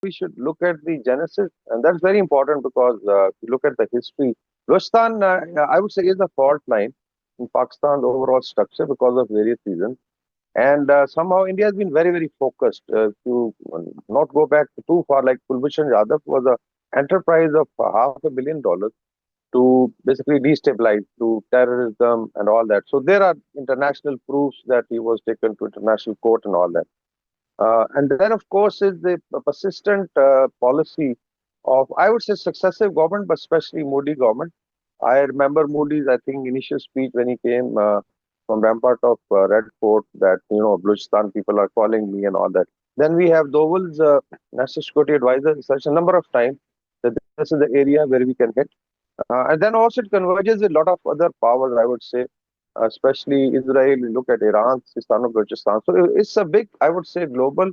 we should look at the genesis, and that's very important because if you look at the history, Balochistan, I would say, is the fault line in Pakistan's overall structure because of various reasons. And somehow India has been very, very focused to not go back too far. Like Kulbhushan Yadav was a enterprise of $500 million to basically destabilize through terrorism and all that. So there are international proofs that he was taken to international court and all that. And then, of course, is the persistent policy of, I would say, successive government, but especially Modi government. I remember Modi's, I think, initial speech when he came from rampart of Red Fort that, Balochistan people are calling me and all that. Then we have Doval's national security advisor such a number of times that this is the area where we can hit. And then also it converges with a lot of other powers, I would say, especially Israel. You look at Iran, Sistan of Balochistan. So it's a big, I would say, global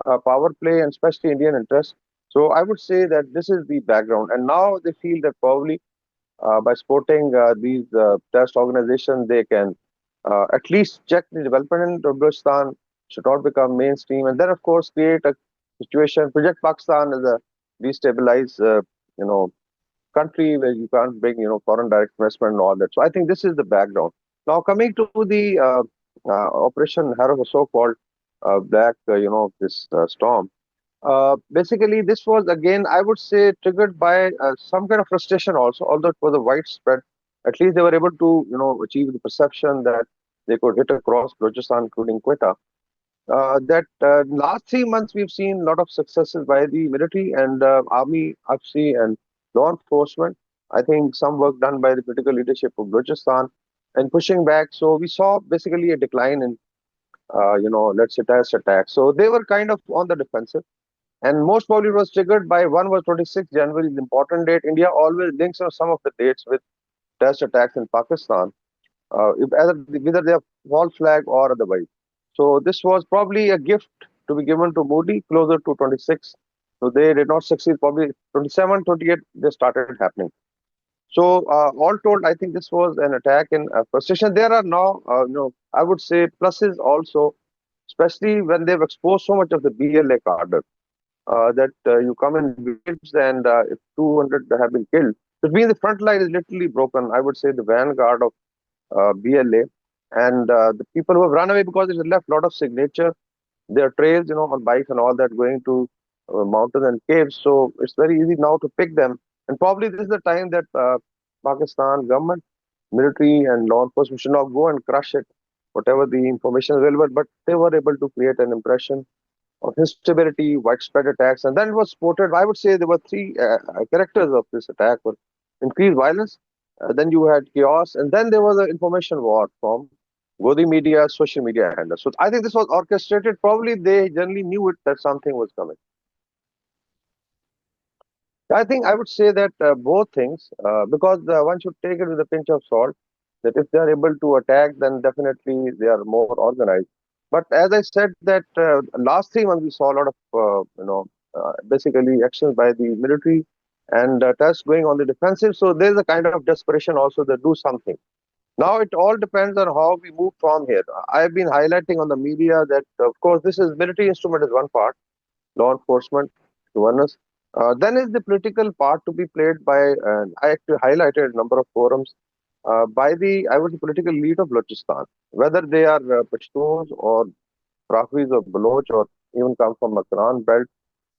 power play and especially Indian interest. So I would say that this is the background. And now they feel that probably by supporting these terrorist organizations, they can at least check the development of Balochistan should not become mainstream. And then, of course, create a situation, project Pakistan as a destabilized, you know, country where you can't bring, foreign direct investment and all that. So I think this is the background. Now coming to the Operation Harrow, so-called black, this storm. Basically, this was again, I would say, triggered by some kind of frustration also, although it was a widespread. At least they were able to, achieve the perception that they could hit across Balochistan, including Quetta. That last 3 months we've seen a lot of successes by the military and army, AFC, and law enforcement. I think some work done by the political leadership of Balochistan and pushing back. So we saw basically a decline in, let's say, terrorist attacks. So they were kind of on the defensive. And most probably it was triggered by one was 26th January, the important date. India always links some of the dates with terrorist attacks in Pakistan, whether they are false flag or otherwise. So this was probably a gift to be given to Modi closer to 26. So they did not succeed. Probably 27, 28, they started happening. So all told, I think this was an attack in frustration. There are now, I would say pluses also, especially when they've exposed so much of the BLA cadre that you come in waves and if 200 have been killed. It means the front line is literally broken. I would say the vanguard of BLA and the people who have run away because it has left a lot of signature. There are trails, on bikes and all that going to mountains and caves. So it's very easy now to pick them. And probably this is the time that Pakistan government, military and law enforcement should not go and crush it, whatever the information is available. But they were able to create an impression of instability, widespread attacks, and then it was supported. I would say there were three characters of this attack: were increased violence, then you had chaos, and then there was an information war from Godi media, social media handlers. So I think this was orchestrated. Probably they generally knew it that something was coming. I think I would say that both things, because one should take it with a pinch of salt. That if they are able to attack, then definitely they are more organized. But as I said, that last 3 months we saw a lot of, basically actions by the military and tests going on the defensive. So there's a kind of desperation also to do something. Now it all depends on how we move from here. I've been highlighting on the media that, of course, this is military instrument is one part, law enforcement, governance. Then is the political part to be played by, I actually highlighted a number of forums, by the, I would say, political elite of Balochistan, whether they are Pashtuns or Brahmis or Baloch or even come from Makran belt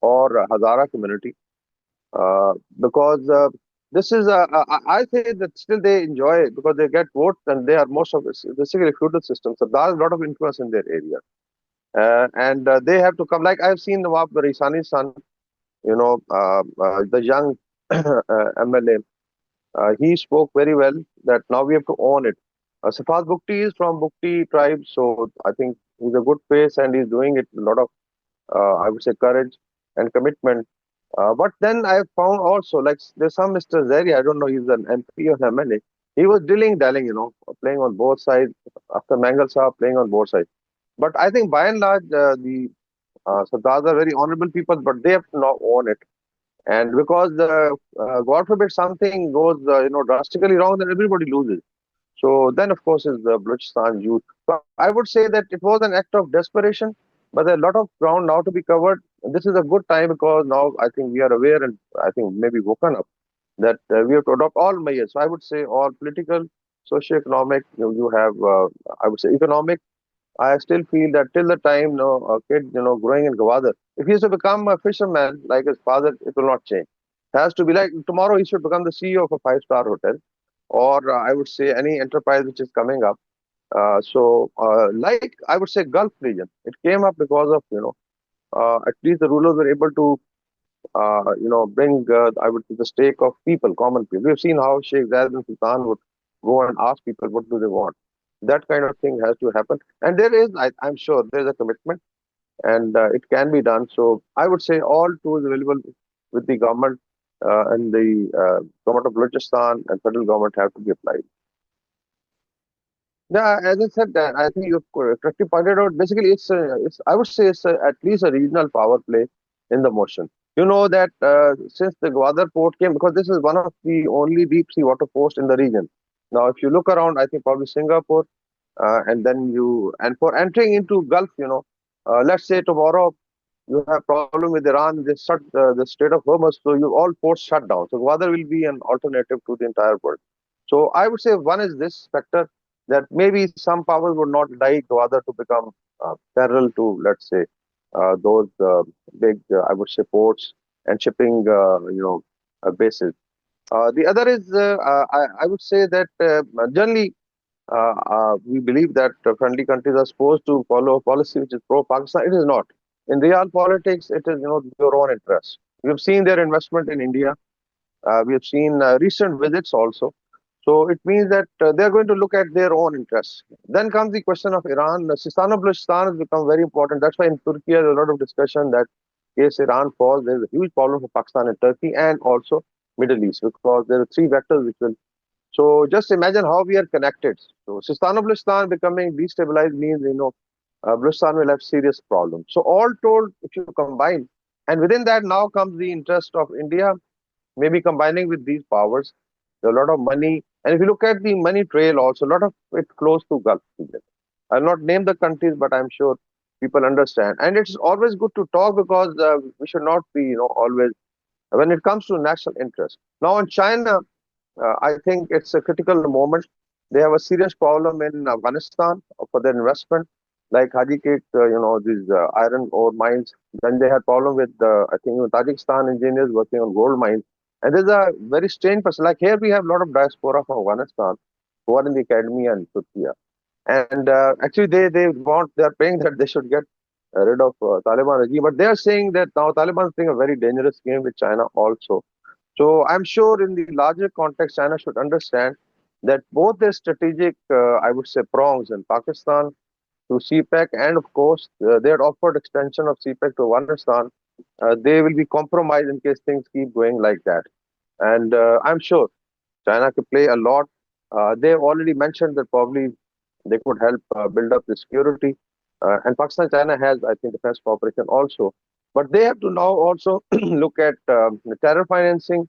or Hazara community. Because this is, I say that still they enjoy it because they get votes and they are most of it's basically a feudal system. So there's a lot of influence in their area. And they have to come, like I've seen Nawab Risani's son, the young MLA, he spoke very well that now we have to own it. Safaz Bukti is from Bukti tribe, so I think he's a good face and he's doing it with a lot of, I would say, courage and commitment. But then I found also, like, there's some Mr. Zeri, I don't know, he's an MP or MLA. He was dilling dallying, playing on both sides. After Mangal Saab, playing on both sides. But I think by and large, the Sardars are very honorable people, but they have to now own it. And because, God forbid, something goes, drastically wrong, then everybody loses. So then, of course, is the Balochistan youth. So I would say that it was an act of desperation, but there's a lot of ground now to be covered. this is a good time because now I think we are aware and I think maybe woken up that we have to adopt all measures. So I would say all political, socio-economic. You have, I would say, economic. I still feel that till the time, a kid, growing in Gwadar, if he is to become a fisherman like his father, it will not change. It has to be like tomorrow he should become the CEO of a five-star hotel, or I would say any enterprise which is coming up. Like I would say, Gulf region, it came up because of at least the rulers were able to bring I would say the stake of people, common people. We've seen how Sheikh Zayed bin Sultan would go and ask people what do they want. That kind of thing has to happen, and there is, I'm sure, there is a commitment, and it can be done. So I would say all tools available with the government and the government of Balochistan and federal government have to be applied. Yeah, as I said, that I think you correctly pointed out. Basically, it's I would say it's at least a regional power play in the motion. You know that since the Gwadar port came, because this is one of the only deep sea water ports in the region. Now, if you look around, I think probably Singapore, and then and for entering into Gulf, let's say tomorrow you have problem with Iran, they shut the Strait of Hormuz, so you all ports shut down. So Gwadar will be an alternative to the entire world. So I would say one is this factor that maybe some powers would not like Gwadar to become parallel to, let's say, those big, I would say, ports and shipping, bases. The other is, I would say that generally we believe that friendly countries are supposed to follow a policy which is pro-Pakistan. It is not. In real politics, it is your own interest. We have seen their investment in India. We have seen recent visits also. So it means that they are going to look at their own interests. Then comes the question of Iran. Sistan of Balochistan has become very important. That's why in Turkey there's a lot of discussion that case Iran falls, there's a huge problem for Pakistan and Turkey and also Middle East because there are three vectors which will. So just imagine how we are connected. So Sistan of Balochistan becoming destabilized means Balochistan will have serious problems. So all told, if you combine, and within that now comes the interest of India, maybe combining with these powers, there's a lot of money. And if you look at the money trail also, a lot of it flows to Gulf region. I'll not name the countries, but I'm sure people understand. And it's always good to talk because we should not be, always, when it comes to national interest. Now in China, I think it's a critical moment. They have a serious problem in Afghanistan for their investment, like Haji Cake, these iron ore mines. Then they had problem with, I think, Tajikistan engineers working on gold mines. And there's a very strange person. Like here, we have a lot of diaspora from Afghanistan who are in the academia and Turkey. And actually, they are paying that they should get rid of Taliban regime. But they are saying that now Taliban is playing a very dangerous game with China also. So I'm sure in the larger context, China should understand that both their strategic, I would say, prongs in Pakistan to CPEC, and of course, they had offered extension of CPEC to Afghanistan. They will be compromised in case things keep going like that. And I'm sure China could play a lot. They've already mentioned that probably they could help build up the security. And Pakistan, China has, I think, defense cooperation also. But they have to now also look at the terror financing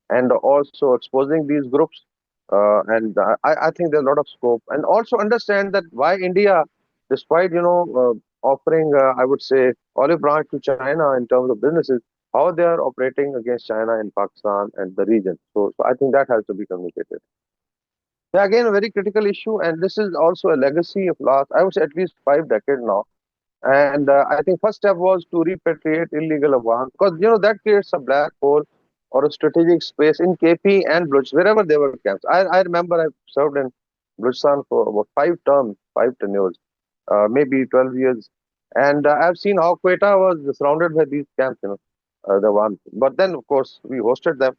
and also exposing these groups. And I think there's a lot of scope. And also understand that why India, despite offering, I would say, olive branch to China in terms of businesses, how they are operating against China in Pakistan and the region. So I think that has to be communicated. Yeah, again, a very critical issue, and this is also a legacy of last, I would say, at least 5 decades now. And I think first step was to repatriate illegal Afghans because that creates a black hole or a strategic space in KP and Bluch, wherever they were camps. I remember I served in Balochistan for about 5 terms, 5 tenures, maybe 12 years. And I've seen how Quetta was surrounded by these camps, the ones. But then, of course, we hosted them.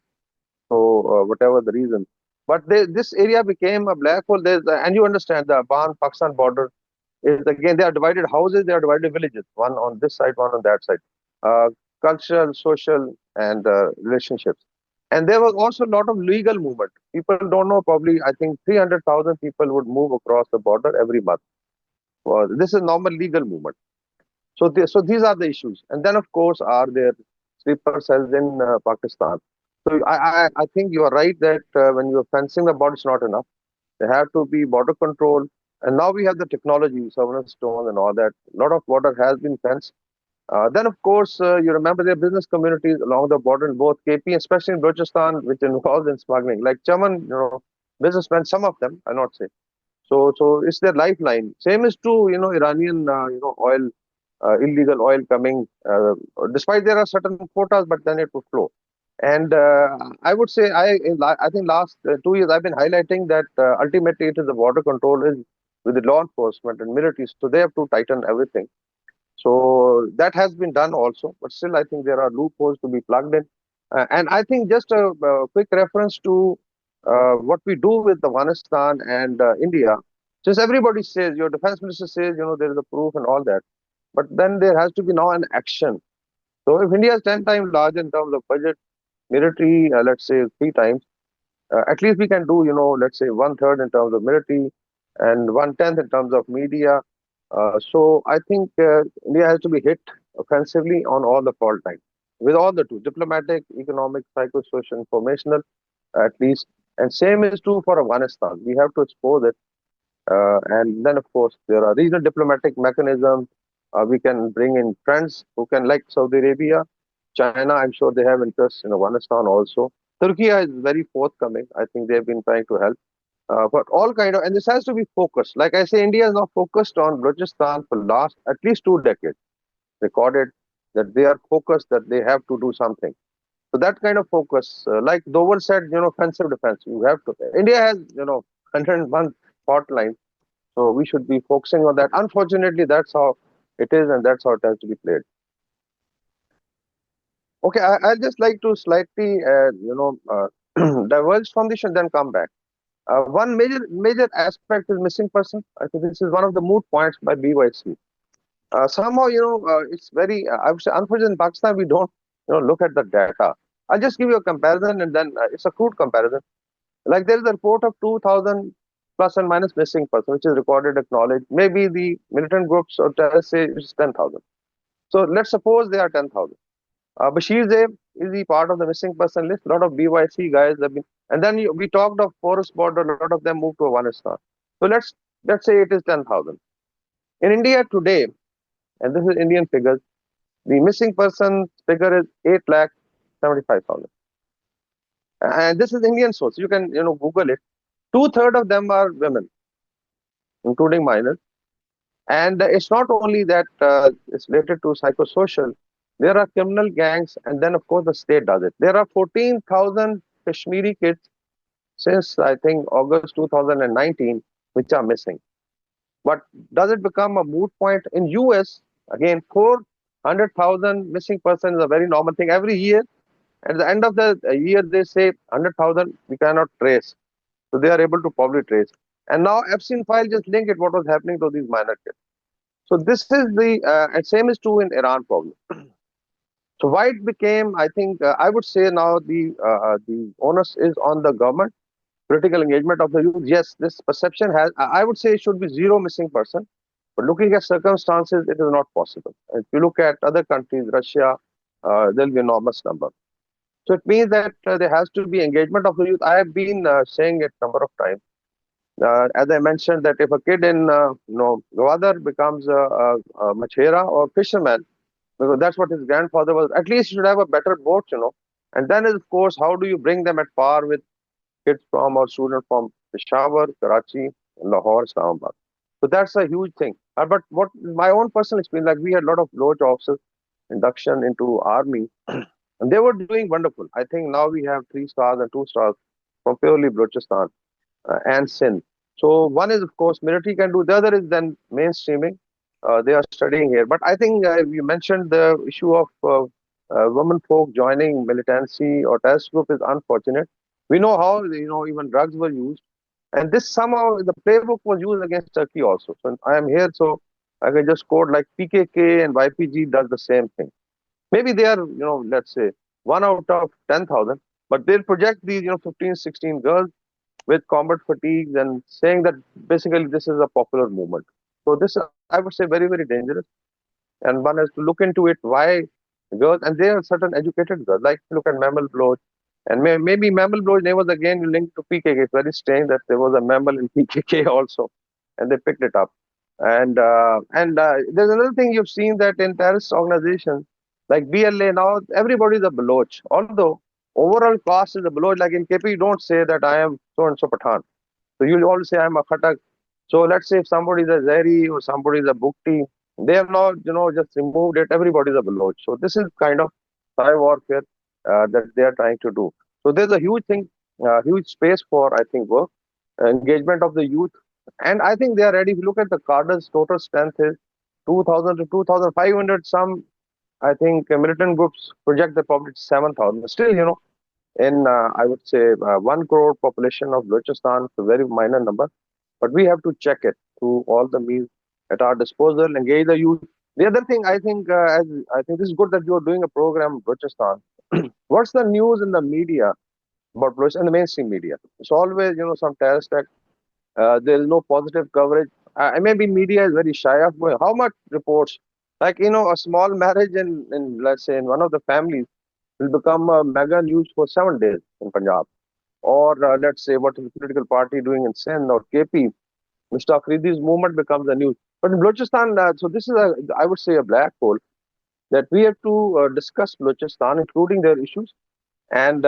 So, whatever the reason. But this area became a black hole. And you understand the Afghan-Pakistan border is again, they are divided houses, they are divided villages, one on this side, one on that side. Uh, Cultural, social, and relationships. And there was also a lot of legal movement. People don't know, probably, I think 300,000 people would move across the border every month. This is normal legal movement. So these are the issues. And then, of course, are there sleeper cells in Pakistan. So I think you are right that when you are fencing the border, it's not enough. There have to be border control. And now we have the technology, surveillance stone and all that. A lot of border has been fenced. Then, of course, you remember their business communities along the border in both KP, especially in Balochistan, which involves in smuggling. Like Chaman, businessmen, some of them, I not say. So it's their lifeline. Same is true, Iranian, oil, illegal oil coming. Despite there are certain quotas, but then it would flow. And I would say, I think last 2 years I've been highlighting that ultimately it is the border control is with the law enforcement and military, so they have to tighten everything. So that has been done also, but still I think there are loopholes to be plugged in. And I think just a quick reference to what we do with Afghanistan and India. Since everybody says, your defense minister says, there is a proof and all that, but then there has to be now an action. So if India is 10 times larger in terms of budget, military, let's say 3 times, at least we can do, let's say one third in terms of military and one tenth in terms of media. So I think India has to be hit offensively on all the fault lines with all the tools, diplomatic, economic, psychosocial, informational, at least. And same is true for Afghanistan. We have to expose it. And then, of course, there are regional diplomatic mechanisms. We can bring in friends who can, like Saudi Arabia, China. I'm sure they have interest in Afghanistan also. Turkey is very forthcoming. I think they've been trying to help. But all kind of, and this has to be focused. Like I say, India is now focused on Balochistan for last at least 2 decades. Recorded that they are focused that they have to do something. So that kind of focus, like Dover said, offensive defense. You have to. India has, 101 fault lines, so we should be focusing on that. Unfortunately, that's how it is, and that's how it has to be played. Okay, I'd just like to slightly, diverge from this and then come back. One major aspect is missing person. I think this is one of the moot points by BYC. Somehow, it's very. I would say, unfortunately, in Pakistan, we don't, look at the data. I'll just give you a comparison, and then it's a crude comparison. Like there is a report of 2,000 plus and minus missing person, which is recorded, acknowledged. Maybe the militant groups or terrorists say it's 10,000. So let's suppose they are 10,000. Bashir Zeb is the part of the missing person list. A lot of BYC guys have been, and then we talked of forest border. A lot of them moved to Afghanistan. So let's say it is 10,000. In India today, and this is Indian figures, the missing person figure is 8,75,000. And this is Indian source. You can Google it. Two-thirds of them are women, including minors. And it's not only that it's related to psychosocial. There are criminal gangs, and then of course the state does it. There are 14,000 Kashmiri kids since I think August 2019, which are missing. But does it become a moot point in US? Again, 400,000 missing persons is a very normal thing every year. At the end of the year, they say 100,000 we cannot trace. So they are able to probably trace. And now Epstein file just link it what was happening to these minor kids. So this is the and same is true in Iran problem. So why it became, I think, I would say now the onus is on the government, political engagement of the youth. Yes, this perception has, I would say, it should be zero missing person. But looking at circumstances, it is not possible. If you look at other countries, Russia, there will be enormous number. So it means that there has to be engagement of the youth. I have been saying it a number of times. As I mentioned, that if a kid in Gwadar becomes a machera or fisherman, because that's what his grandfather was, at least he should have a better boat. And then, of course, how do you bring them at par with kids from or students from Peshawar, Karachi, Lahore, Islamabad? So that's a huge thing. But what my own personal experience, like we had a lot of low officers induction into army, and they were doing wonderful. I think now we have 3 stars and 2 stars from purely Balochistan and Sindh. So one is, of course, military can do. The other is then mainstreaming. They are studying here. But I think you mentioned the issue of women folk joining militancy or terrorist group is unfortunate. We know how even drugs were used, and this somehow the playbook was used against Turkey also. So I am here, so I can just quote like PKK and YPG does the same thing. Maybe they are let's say 1 out of 10,000, but they'll project these 15, 16 girls with combat fatigues and saying that basically this is a popular movement. So this I would say very very dangerous, and one has to look into it. Why girls? And there are certain educated girls. Like look at Mammal Bloch, and maybe Mammal Bloch name was again linked to PKK. It's very strange that there was a mammal in PKK also, and they picked it up. And there's another thing you've seen that in terrorist organizations like BLA now, everybody is a Baloch. Although overall cost is a Baloch. Like in KP, you don't say that I am so and so Pathan. So you'll always say I'm a Khatak. So let's say if somebody is a Zahri or somebody is a Bukti, they have not, just removed it. Everybody is a Baloch. So this is kind of cyber warfare that they are trying to do. So there's a huge thing, huge space for, I think, work, engagement of the youth. And I think they are ready. If you look at the cadre's total strength is 2,000 to 2,500. Some, I think, militant groups project the probably 7,000. Still, in, I would say, 1 crore population of Balochistan, it's a very minor number. But we have to check it through all the means at our disposal, engage the youth. The other thing, I think, as I think this is good that you are doing a program in Balochistan. What's the news in the media about Balochistan in the mainstream media? It's always, some terrorist act. There is no positive coverage. Maybe media is very shy of going. How much reports? Like, a small marriage in, let's say, in one of the families will become a mega news for 7 days in Punjab. Or let's say, what is the political party doing in Sindh or KP? Mr. Afridi's movement becomes the news. But in Balochistan, so this is I would say, a black hole that we have to discuss Balochistan, including their issues, and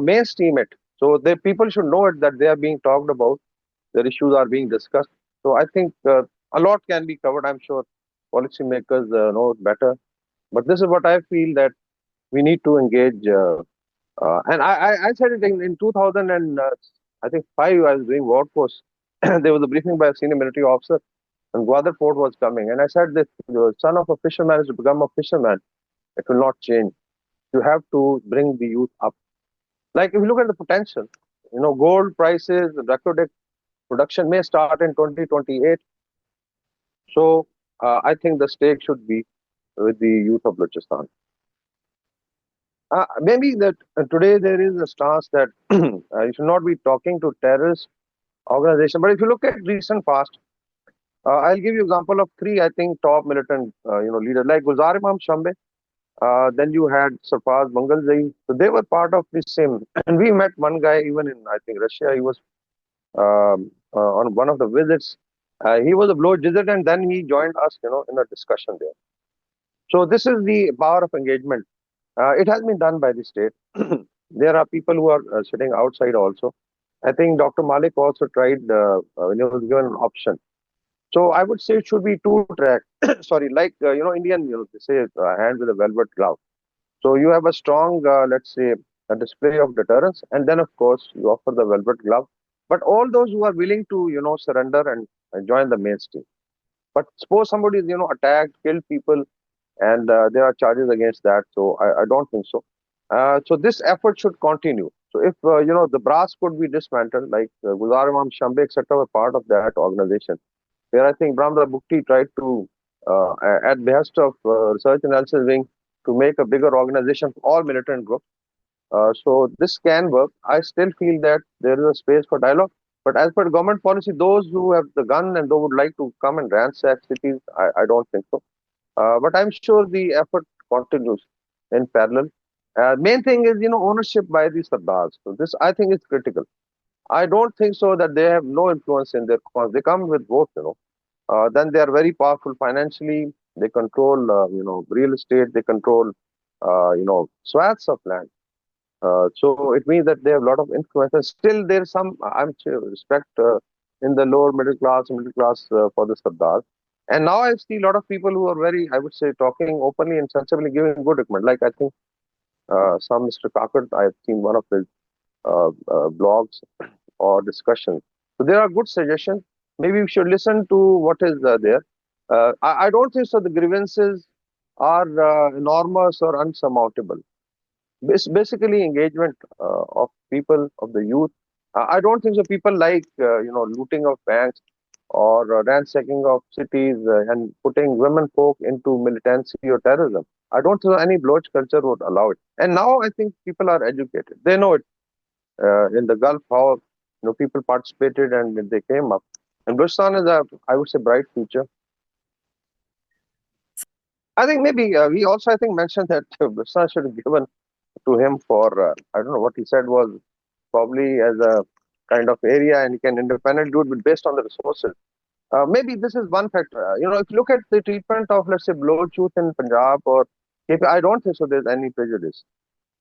mainstream it. So the people should know it that they are being talked about, their issues are being discussed. So I think a lot can be covered. I'm sure policymakers know it better. But this is what I feel that we need to engage. And I said it in 2000 and I think 5. I was doing war force. There was a briefing by a senior military officer, and Gwadar Fort was coming. And I said that the son of a fisherman is to become a fisherman. It will not change. You have to bring the youth up. Like if you look at the potential, gold prices, the record production may start in 2028. So I think the stake should be with the youth of Balochistan. Maybe that today there is a stance that you should not be talking to terrorist organization. But if you look at recent past, I'll give you example of three, I think, top militant, leaders like Gulzar Imam Shambe. Then you had Sarfaz Mangalzai. So they were part of the same. And we met one guy even in, I think, Russia. He was on one of the visits. He was a blow dissident, and then he joined us, in a discussion there. So this is the power of engagement. It has been done by the state. There are people who are sitting outside also. I think Dr. Malik also tried when he was given an option. So I would say it should be two track. Sorry, like Indian, they say hand with a velvet glove. So you have a strong, let's say, a display of deterrence, and then of course you offer the velvet glove. But all those who are willing to, surrender and join the mainstream. But suppose somebody is, attacked, killed people, and there are charges against that. So I don't think so. So this effort should continue. So if the brass could be dismantled, like Gulzar Imam Shambe, etc., were part of that organization, where I think Brahmdar Bukti tried to, at behest of Research Analysis Wing, to make a bigger organization for all militant groups. So this can work. I still feel that there is a space for dialogue. But as per government policy, those who have the gun and those would like to come and ransack cities, I don't think so. But I'm sure the effort continues in parallel. Main thing is, ownership by the Sardars. So this, I think, is critical. I don't think so that they have no influence in their cause. They come with votes, then they are very powerful financially. They control, real estate. They control, swaths of land. So it means that they have a lot of influence. And still, there's some, I'm sure, respect in the lower middle class for the Sardar. And now I see a lot of people who are very, I would say, talking openly and sensibly, giving good recommend. Like I think some Mr. Kakar, I've seen one of his blogs or discussions. So there are good suggestions. Maybe we should listen to what is there. I don't think so. The grievances are enormous or unsurmountable. Basically, engagement of people, of the youth. I don't think so. People like looting of banks or ransacking of cities and putting women folk into militancy or terrorism. I don't think any Baloch culture would allow it. And now I think people are educated. They know it. In the Gulf, how people participated and they came up. And Balochistan is a, I would say, bright future. I think maybe we also, I think, mentioned that Balochistan should be given to him for, I don't know what he said was probably as a kind of area and he can independently do it based on the resources. Maybe this is one factor. If you look at the treatment of, let's say, Baloch in Punjab or KP, I don't think so there's any prejudice.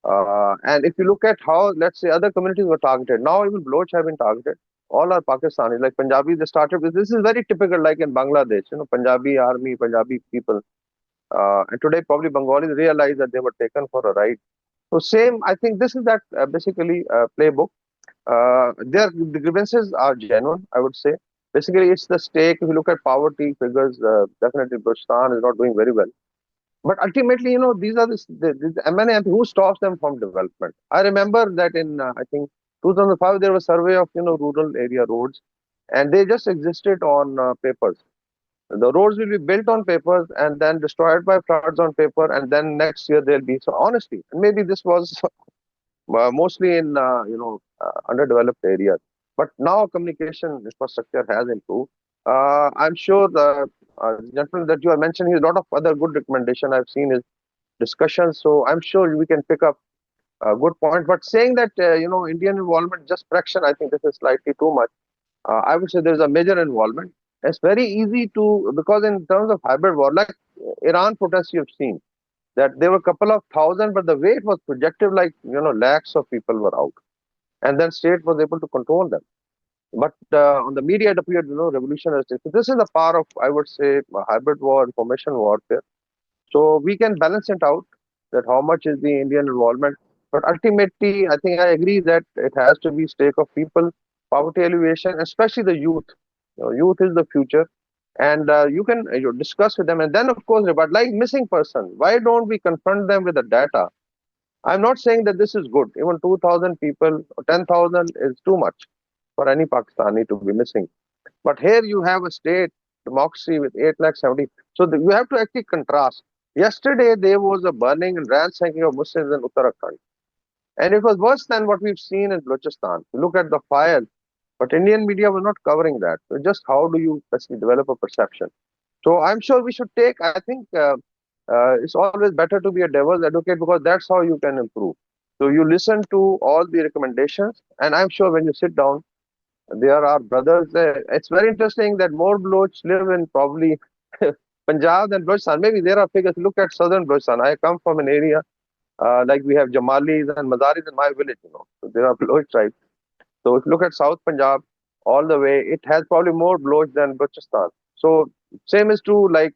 And if you look at how, let's say, other communities were targeted, now even Baloch have been targeted. All are Pakistanis, like Punjabi, they started with, this is very typical, like in Bangladesh, Punjabi army, Punjabi people. And today, probably Bengalis realize that they were taken for a ride. So, same, I think this is that basically playbook. The grievances are genuine, I would say. Basically, it's the stake. If you look at poverty figures, definitely Balochistan is not doing very well. But ultimately, these are the MNA who stops them from development. I remember that in, I think, 2005, there was a survey of, rural area roads, and they just existed on papers. The roads will be built on papers and then destroyed by floods on paper, and then next year they'll be. So honestly, and maybe this was mostly in underdeveloped areas. But now communication infrastructure has improved. I'm sure the gentleman that you have mentioned, he has a lot of other good recommendation. I've seen his discussions, so I'm sure we can pick up a good point. But saying that Indian involvement just fraction, I think this is slightly too much. I would say there's a major involvement. It's very easy to, because in terms of hybrid war, like Iran protests, you've seen that there were a couple of thousand, but the way it was projected, like lakhs of people were out, and then state was able to control them. But on the media, it appeared revolutionary state. So this is the power of, I would say, hybrid war, information warfare. So we can balance it out, that how much is the Indian involvement. But ultimately, I think I agree that it has to be stake of people, poverty alleviation, especially the youth. Youth is the future, and you can discuss with them, and then of course, but like missing person, why don't we confront them with the data? I'm not saying that this is good. Even 2,000 people or 10,000 is too much for any Pakistani to be missing. But here you have a state democracy with 8 lakh 70. So you have to actually contrast. Yesterday there was a burning and ransacking of Muslims in Uttarakhand. And it was worse than what we've seen in Balochistan. Look at the fire. But Indian media was not covering that. So just how do you basically develop a perception? So I'm sure we should take, I think it's always better to be a devil's advocate because that's how you can improve. So you listen to all the recommendations, and I'm sure when you sit down, there are brothers. It's very interesting that more Baloch live in probably Punjab than Balochistan. Maybe there are figures. Look at southern Balochistan. I come from an area like we have Jamalis and Mazaris in my village, So there are Baloch tribes. So if you look at South Punjab all the way, it has probably more Baloch than Balochistan. So same is true like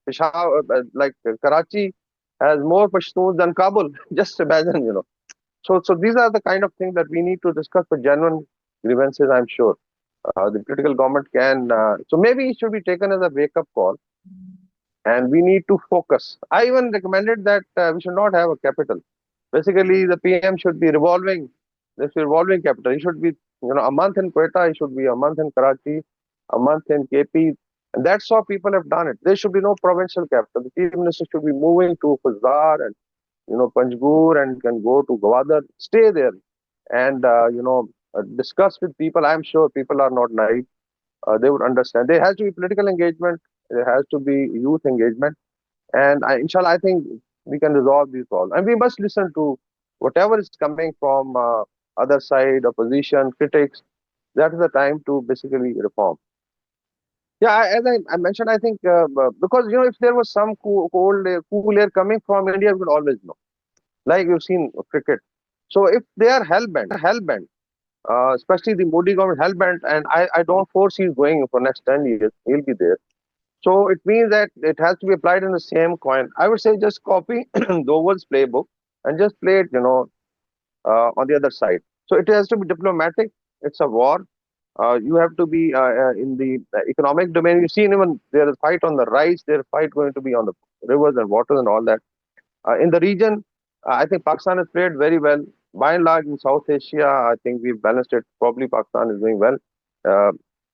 Peshawar, Karachi has more Pashtuns than Kabul. Just imagine. So these are the kind of things that we need to discuss for genuine grievances, I'm sure. The political government can, so maybe it should be taken as a wake up call and we need to focus. I even recommended that we should not have a capital. Basically, the PM should be revolving, this revolving capital. He should be, a month in Quetta, he should be a month in Karachi, a month in KP. And that's how people have done it. There should be no provincial capital. The chief minister should be moving to Fazar and, Panjgur and can go to Gwadar, stay there and, discuss with people. I'm sure people are not naive. They would understand. There has to be political engagement. There has to be youth engagement. And inshallah, I think we can resolve these problems. And we must listen to whatever is coming from other side, opposition, critics. That is the time to basically reform. Yeah, as I mentioned, I think because if there was some cool air coming from India, we would always know. Like you've seen cricket. So if they are hell bent, especially the Modi government hell bent, and I don't foresee going for next 10 years. He'll be there. So it means that it has to be applied in the same coin. I would say just copy Dover's playbook and just play it, on the other side. So it has to be diplomatic. It's a war. You have to be in the economic domain. You've seen even there is fight on the rice. There is fight going to be on the rivers and waters and all that. In the region, I think Pakistan has played very well. By and large, in South Asia, I think we've balanced it. Probably Pakistan is doing well. Uh,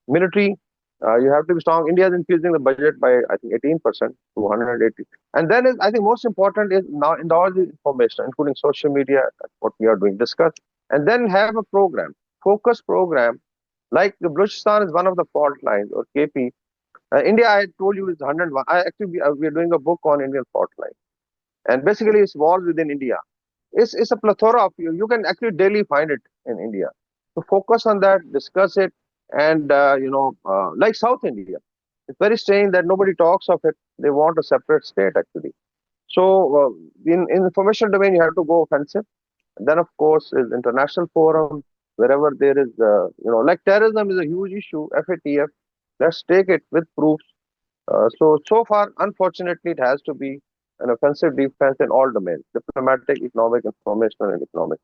Military, you have to be strong. India is increasing the budget by, I think, 18% to 180. And then is, I think most important is now in all the information, including social media, what we are doing, discuss, and then have a program, focus program. Like the Balochistan is one of the fault lines, or KP. India, I told you, is 101. We are doing a book on Indian fault line. And basically, it's wars within India. It's a plethora of you. You can actually daily find it in India. So focus on that, discuss it, And like South India, it's very strange that nobody talks of it. They want a separate state actually. So in information domain, you have to go offensive. And then of course is international forum, wherever there is like terrorism is a huge issue. FATF, let's take it with proofs. So far, unfortunately, it has to be an offensive defense in all domains: diplomatic, economic, informational, and economic.